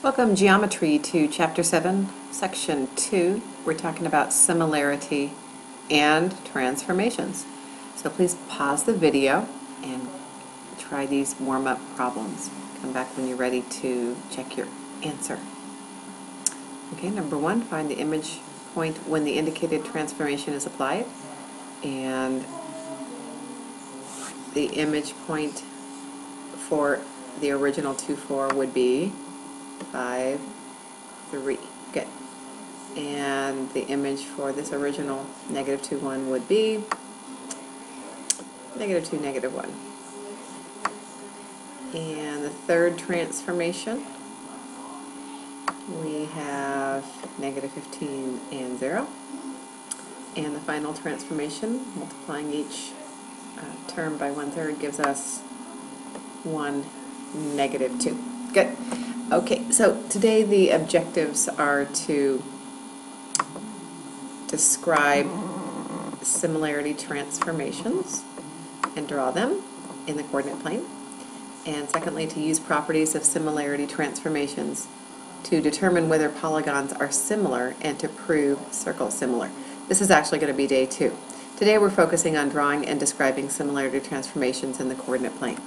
Welcome, Geometry, to Chapter 7, Section 2. We're talking about similarity and transformations. So please pause the video and try these warm-up problems. Come back when you're ready to check your answer. Okay, number 1, find the image point when the indicated transformation is applied. And the image point for the original 2, 4 would be 5, 3. Good. And the image for this original negative 2, 1 would be negative 2, negative 1. And the third transformation, we have negative 15 and 0. And the final transformation, multiplying each term by 1/3, gives us 1, negative 2. Good. Okay, so today the objectives are to describe similarity transformations and draw them in the coordinate plane. And secondly, to use properties of similarity transformations to determine whether polygons are similar and to prove circles similar. This is actually going to be day 2. Today we're focusing on drawing and describing similarity transformations in the coordinate plane.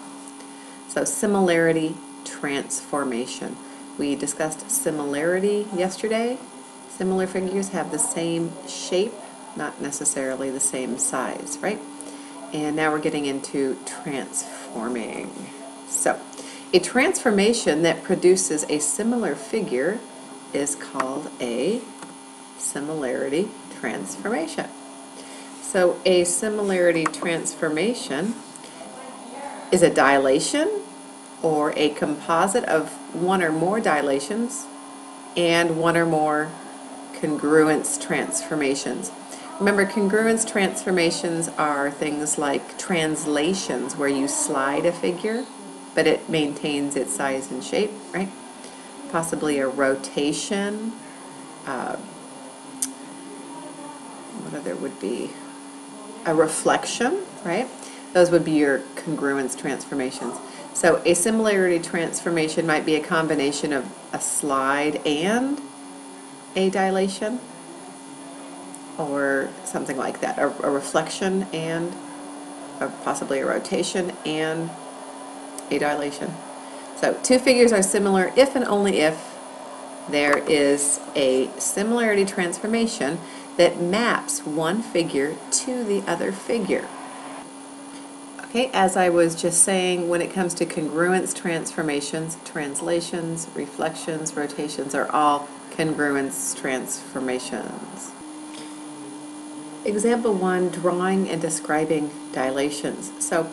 So similarity transformation. We discussed similarity yesterday. Similar figures have the same shape, not necessarily the same size, right? And now we're getting into transforming. So, a transformation that produces a similar figure is called a similarity transformation. So, a similarity transformation is a dilation or a composite of one or more dilations and one or more congruence transformations. Remember, congruence transformations are things like translations, where you slide a figure but it maintains its size and shape, right? Possibly a rotation. What other would be? A reflection, right? Those would be your congruence transformations. So a similarity transformation might be a combination of a slide and a dilation, or something like that. A reflection and possibly a rotation and a dilation. So two figures are similar if and only if there is a similarity transformation that maps one figure to the other figure. Okay, as I was just saying, when it comes to congruence transformations, translations, reflections, rotations are all congruence transformations. Example 1, drawing and describing dilations. So,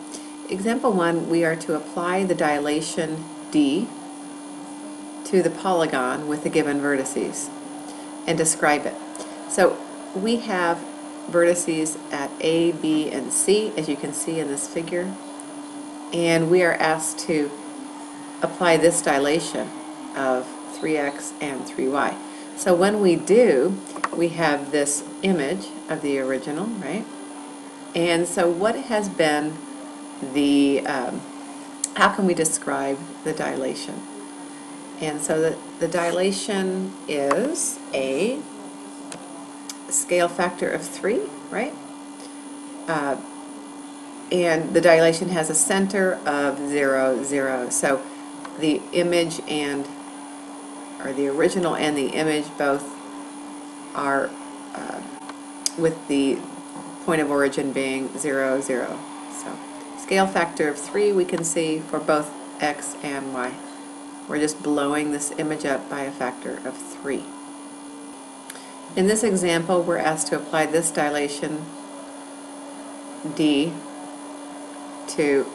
example 1, we are to apply the dilation D to the polygon with the given vertices and describe it. So, we have vertices at A, B, and C, as you can see in this figure, and we are asked to apply this dilation of 3x and 3y. So when we do, we have this image of the original, right? And so what has been the, how can we describe the dilation? And so the dilation is a scale factor of 3, right? And the dilation has a center of 0, 0. So the image and, or the original and the image both are with the point of origin being 0, 0. So scale factor of 3 we can see for both x and y. We're just blowing this image up by a factor of 3. In this example, we're asked to apply this dilation D to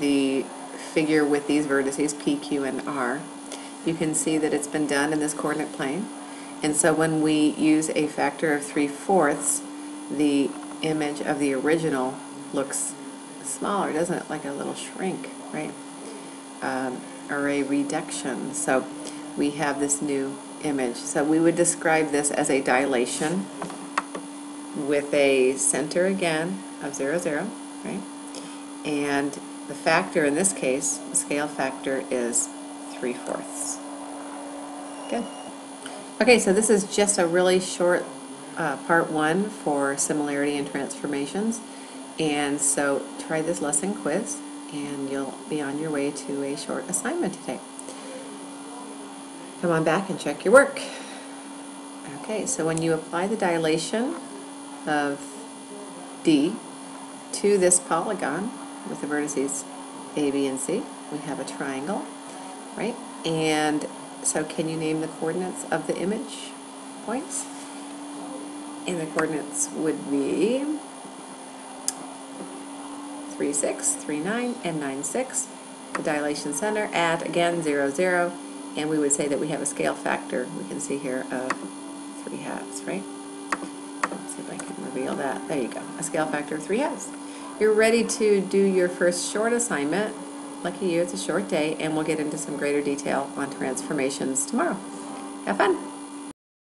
the figure with these vertices P, Q, and R. You can see that it's been done in this coordinate plane. And so when we use a factor of 3/4, the image of the original looks smaller, doesn't it? Like a little shrink, right? Or a reduction. So we have this new image. So we would describe this as a dilation with a center again of 0, 0, right? And the factor in this case, the scale factor, is 3/4. Good. Okay, so this is just a really short part one for similarity and transformations. And so try this lesson quiz and you'll be on your way to a short assignment today. Come on back and check your work. Okay, so when you apply the dilation of D to this polygon with the vertices A, B, and C, we have a triangle, right? And so can you name the coordinates of the image points? And the coordinates would be 3, 6, 3, 9, and 9, 6. The dilation center at, again, 0, 0. And we would say that we have a scale factor, we can see here, of 3/2, right? Let's see if I can reveal that. There you go, a scale factor of 3/2. You're ready to do your first short assignment. Lucky you, it's a short day, and we'll get into some greater detail on transformations tomorrow. Have fun!